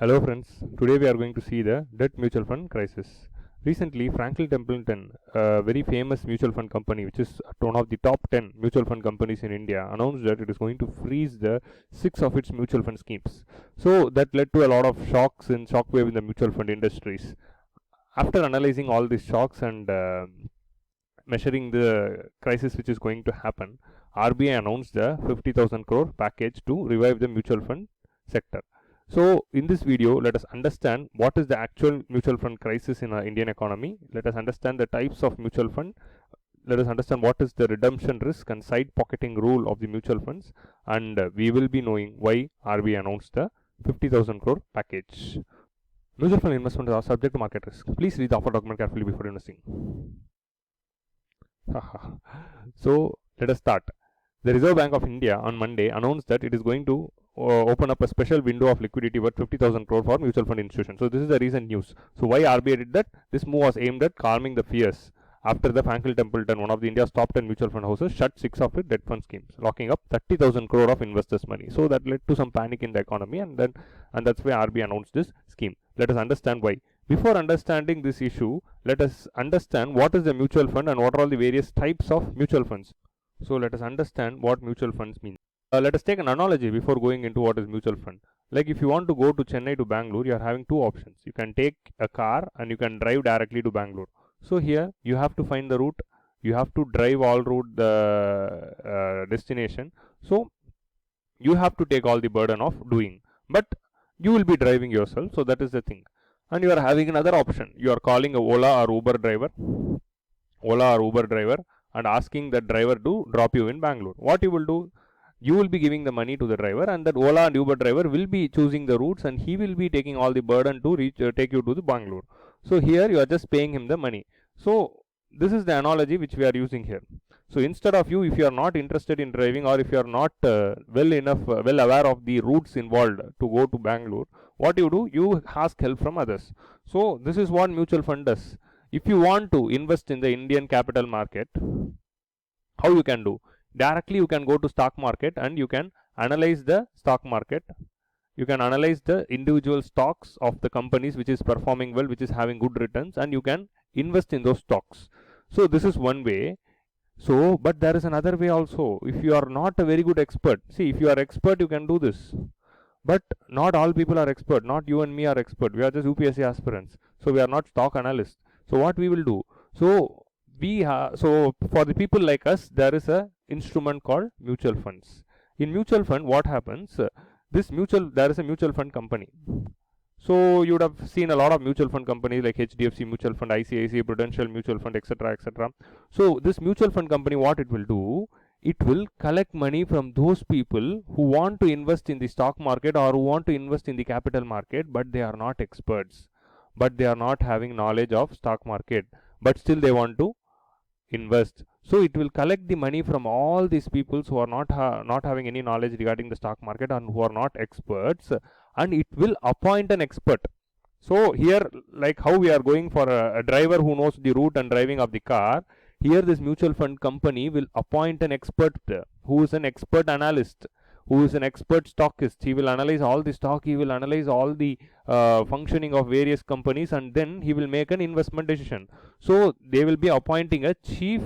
Hello friends, today we are going to see the debt mutual fund crisis. Recently, Franklin Templeton, a very famous mutual fund company, which is one of the top 10 mutual fund companies in India, announced that it is going to freeze the 6 of its mutual fund schemes. So that led to a lot of shockwave in the mutual fund industries. After analyzing all these shocks and measuring the crisis which is going to happen, RBI announced the 50,000 crore package to revive the mutual fund sector. So in this video, let us understand what is the actual mutual fund crisis in our Indian economy. Let us understand the types of mutual fund. Let us understand what is the redemption risk and side pocketing rule of the mutual funds, and we will be knowing why RBI announced the 50,000 crore package. Mutual fund investments are subject to market risk. Please read the offer document carefully before investing. So let us start. The Reserve Bank of India on Monday announced that it is going to open up a special window of liquidity worth 50,000 crore for mutual fund institutions. So this is the recent news. So why RBI did that? This move was aimed at calming the fears after the Franklin Templeton, one of the India's top 10 mutual fund houses, shut 6 of its debt fund schemes, locking up 30,000 crore of investors' money. So that led to some panic in the economy, and that's why RBI announced this scheme. Let us understand why. Before understanding this issue, let us understand what is the mutual fund and what are all the various types of mutual funds. So let us understand what mutual funds mean. Let us take an analogy before going into what is mutual fund. Like if you want to go to Chennai to Bangalore, you are having two options. You can take a car and you can drive directly to Bangalore. So here you have to find the route. You have to drive all route the destination. So you have to take all the burden of doing. But you will be driving yourself. So that is the thing. And you are having another option. You are calling a Ola or Uber driver. And asking the driver to drop you in Bangalore. What you will do? You will be giving the money to the driver, and that Ola and Uber driver will be choosing the routes, and he will be taking all the burden to take you to the Bangalore. So here you are just paying him the money. So this is the analogy which we are using here. So instead of you, if you are not interested in driving, or if you are not well aware of the routes involved to go to Bangalore, what you do? You ask help from others. So this is what mutual fund does. If you want to invest in the Indian capital market, how you can do? Directly you can go to stock market and you can analyze the stock market. You can analyze the individual stocks of the companies which is performing well, which is having good returns, and you can invest in those stocks. So this is one way. So but there is another way also. If you are not a very good expert, see, if you are expert you can do this, but not all people are expert. Not you and me are expert. We are just UPSC aspirants, so we are not stock analysts. So what we will do? So for the people like us, there is a instrument called mutual funds. In mutual fund, what happens? There is a mutual fund company. So you would have seen a lot of mutual fund companies like HDFC Mutual Fund, ICICI Prudential Mutual Fund, etc., etc. So this mutual fund company, what it will do? It will collect money from those people who want to invest in the stock market or who want to invest in the capital market, but they are not experts, but they are not having knowledge of stock market, but still they want to invest. So it will collect the money from all these people who are not having any knowledge regarding the stock market and who are not experts, and it will appoint an expert. So here, like how we are going for a driver who knows the route and driving of the car, here this mutual fund company will appoint an expert who is an expert analyst, who is an expert stockist. He will analyze all the stock, he will analyze all the functioning of various companies, and then he will make an investment decision. So they will be appointing a chief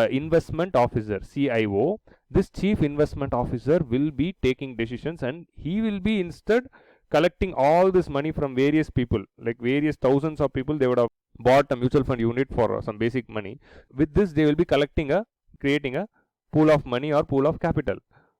investment officer, CIO. This chief investment officer will be taking decisions, and he will be instead collecting all this money from various people, like various thousands of people. They would have bought a mutual fund unit for some basic money. With this, they will be creating a pool of money or pool of capital.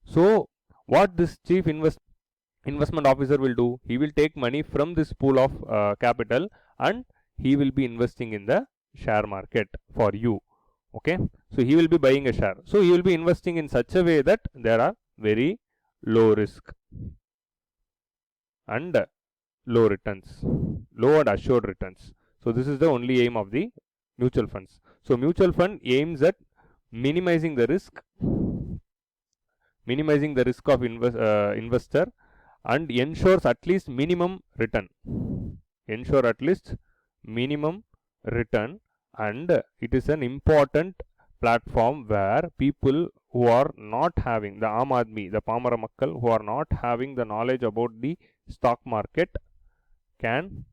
So what this chief investment officer will do? He will take money from this pool of capital, and he will be investing in the share market for you. Okay, so he will be buying a share. So he will be investing in such a way that there are very low risk and low returns, low and assured returns. So this is the only aim of the mutual funds. So mutual fund aims at minimizing the risk of investor, and ensures at least minimum return. And it is an important platform where people who are not having the Aam Aadmi, the Pamara Makkal, who are not having the knowledge about the stock market, can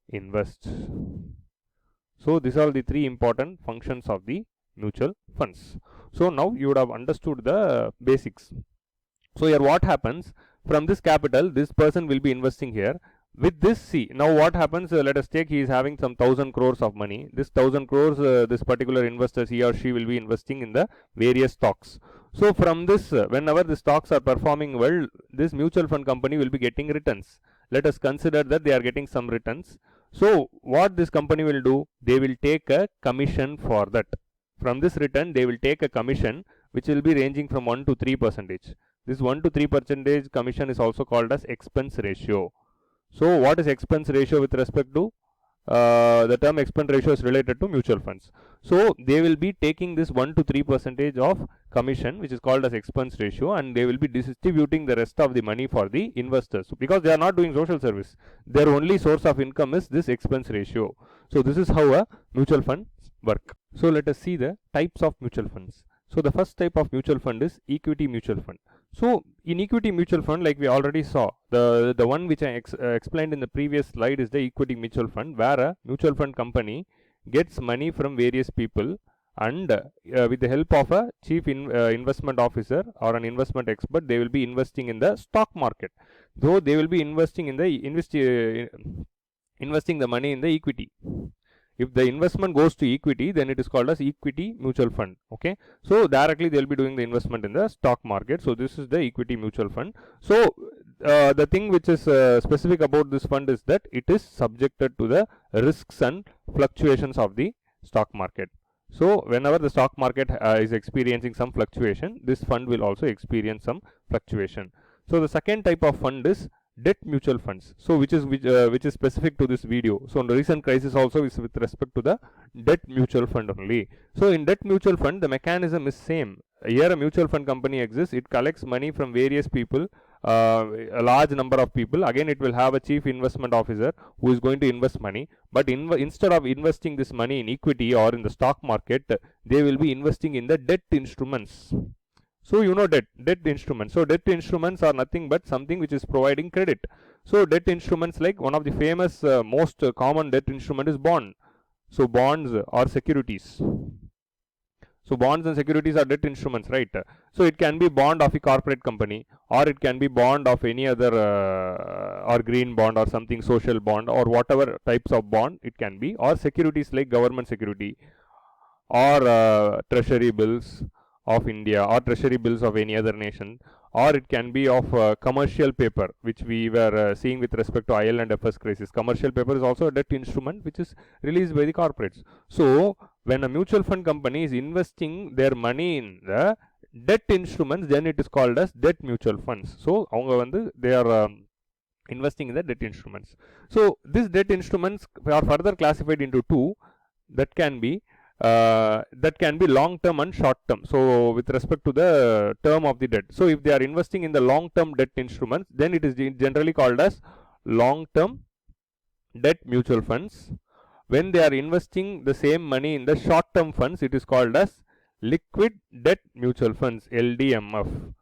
invest. So these are the three important functions of the mutual funds. So now you would have understood the basics. So here what happens, from this capital this person will be investing here. With this, see, now what happens, let us take he is having some 1000 crores of money. This 1000 crores, this particular investor, he or she will be investing in the various stocks. So from this, whenever the stocks are performing well, this mutual fund company will be getting returns. Let us consider that they are getting some returns. So what this company will do, they will take a commission for that. From this return, they will take a commission which will be ranging from 1 to 3%. This 1 to 3% commission is also called as expense ratio. So what is expense ratio with respect to the term expense ratio is related to mutual funds. So they will be taking this 1 to 3% of commission, which is called as expense ratio, and they will be distributing the rest of the money for the investors, because they are not doing social service. Their only source of income is this expense ratio. So this is how a mutual fund work. So let us see the types of mutual funds. So the first type of mutual fund is equity mutual fund. So in equity mutual fund, like we already saw, the one which I explained in the previous slide is the equity mutual fund, where a mutual fund company gets money from various people, and with the help of a chief investment officer or an investment expert, they will be investing in the stock market. Though they will be investing in the investing the money in the equity. If the investment goes to equity, then it is called as equity mutual fund. Okay, so directly they will be doing the investment in the stock market. So this is the equity mutual fund. So the thing which is specific about this fund is that it is subjected to the risks and fluctuations of the stock market. So whenever the stock market is experiencing some fluctuation, this fund will also experience some fluctuation. So the second type of fund is debt mutual funds. So which is specific to this video. So in the recent crisis also is with respect to the debt mutual fund only. So in debt mutual fund, the mechanism is same. Here a mutual fund company exists. It collects money from various people, a large number of people. Again, it will have a chief investment officer who is going to invest money. But instead of investing this money in equity or in the stock market, they will be investing in the debt instruments. So you know debt instruments. So debt instruments are nothing but something which is providing credit. So debt instruments, like one of the famous most common debt instrument is bond. So bonds or securities. So bonds and securities are debt instruments, right? So it can be bond of a corporate company, or it can be bond of any other or green bond or something, social bond, or whatever types of bond it can be, or securities like government security or treasury bills of India or treasury bills of any other nation, or it can be of commercial paper, which we were seeing with respect to IL&FS crisis. Commercial paper is also a debt instrument which is released by the corporates. So when a mutual fund company is investing their money in the debt instruments, then it is called as debt mutual funds. So they are investing in the debt instruments. So these debt instruments are further classified into two, that can be long term and short term. So with respect to the term of the debt, so if they are investing in the long term debt instruments, then it is generally called as long term debt mutual funds. When they are investing the same money in the short term funds, it is called as liquid debt mutual funds, LDMF.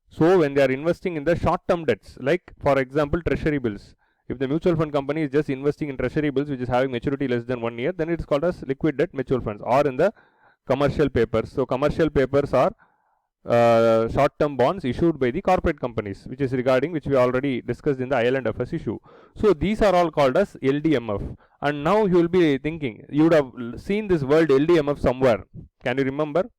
So when they are investing in the short term debts, like for example treasury bills, if the mutual fund company is just investing in treasury bills which is having maturity less than 1 year, then it is called as liquid debt mutual funds, or in the commercial papers. So commercial papers are short term bonds issued by the corporate companies, which we already discussed in the IL&FS issue. So these are all called as LDMF. And now you will be thinking, you would have seen this word LDMF somewhere. Can you remember?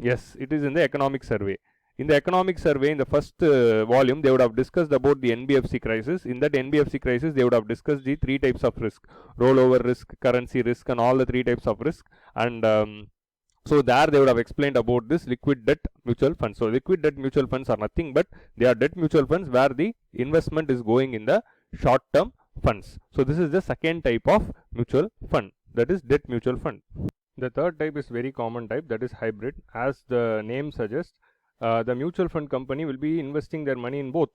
Yes, it is in the economic survey. In the economic survey, in the first volume, they would have discussed about the NBFC crisis. In that NBFC crisis, they would have discussed the three types of risk: rollover risk, currency risk, and all the three types of risk. And so there they would have explained about this liquid debt mutual funds. So liquid debt mutual funds are nothing but they are debt mutual funds where the investment is going in the short term funds. So this is the second type of mutual fund, that is debt mutual fund. The third type is very common type, that is hybrid. As the name suggests, the mutual fund company will be investing their money in both.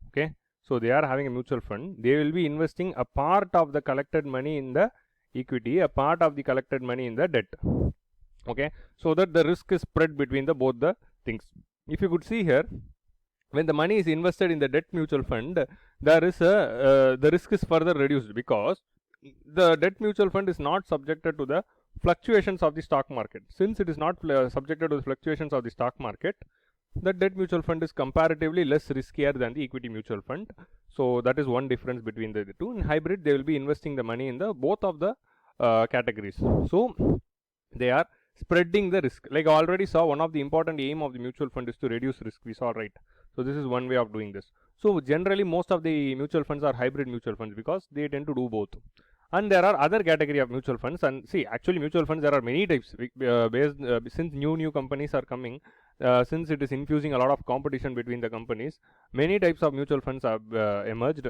Okay, so they are having a mutual fund. They will be investing a part of the collected money in the equity, a part of the collected money in the debt. Okay, so that the risk is spread between both the things. If you could see here, when the money is invested in the debt mutual fund, there is a the risk is further reduced, because the debt mutual fund is not subjected to the fluctuations of the stock market. Since it is not subjected to the fluctuations of the stock market, the debt mutual fund is comparatively less riskier than the equity mutual fund. So that is one difference between the two. In hybrid, they will be investing the money in the both of the categories. So they are spreading the risk. Like I already saw, one of the important aim of the mutual fund is to reduce risk. We saw, right? So this is one way of doing this. So generally, most of the mutual funds are hybrid mutual funds because they tend to do both. And there are other category of mutual funds. And see, actually, mutual funds, there are many types. Since new companies are coming, since it is infusing a lot of competition between the companies, many types of mutual funds have emerged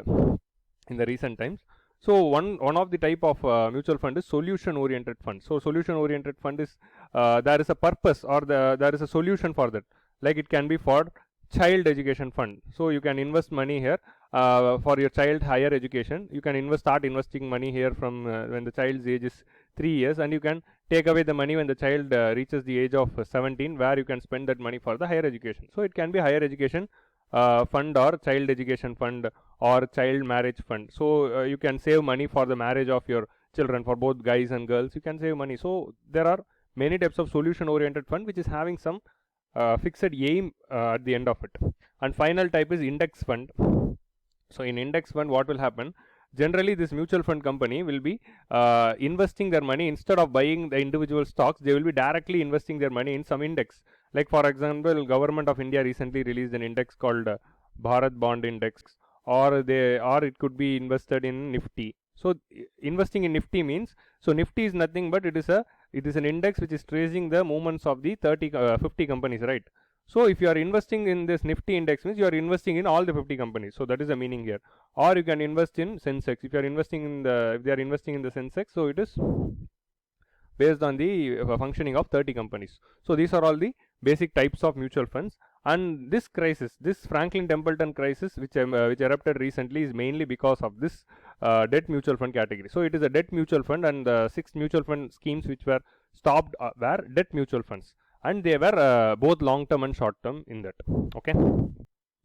in the recent times. So one of the type of mutual fund is solution oriented fund. So solution oriented fund is there is a purpose, or there is a solution for that. Like it can be for child education fund. So you can invest money here for your child higher education. You can start investing money here from when the child's age is 3 years, and you can take away the money when the child reaches the age of 17, where you can spend that money for the higher education. So it can be higher education fund, or child education fund, or child marriage fund. So you can save money for the marriage of your children, for both guys and girls. You can save money. So there are many types of solution oriented fund which is having some fixed aim at the end of it. And final type is index fund. So in index fund, what will happen? Generally, this mutual fund company will be investing their money, instead of buying the individual stocks, they will be directly investing their money in some index. Like for example, Government of India recently released an index called Bharat Bond Index, or it could be invested in Nifty. So investing in Nifty means, so Nifty is nothing but it is an index which is tracing the movements of the 50 companies, right? So if you are investing in this Nifty index, means you are investing in all the 50 companies. So that is the meaning here. Or you can invest in Sensex. If you are investing in if they are investing in the Sensex, so it is based on the functioning of 30 companies. So these are all the basic types of mutual funds. And this crisis, this Franklin Templeton crisis, which erupted recently, is mainly because of this debt mutual fund category. So it is a debt mutual fund, and the 6 mutual fund schemes which were stopped were debt mutual funds, and they were both long term and short term in that. Okay.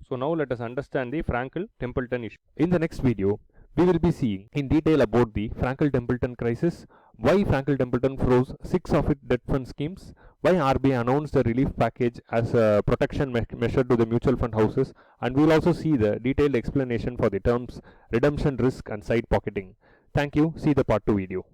So now let us understand the Franklin Templeton issue. In the next video, we will be seeing in detail about the Franklin Templeton crisis, why Franklin Templeton froze 6 of its debt fund schemes, why RBI announced a relief package as a protection measure to the mutual fund houses, and we will also see the detailed explanation for the terms redemption risk and side pocketing. Thank you. See the part 2 video.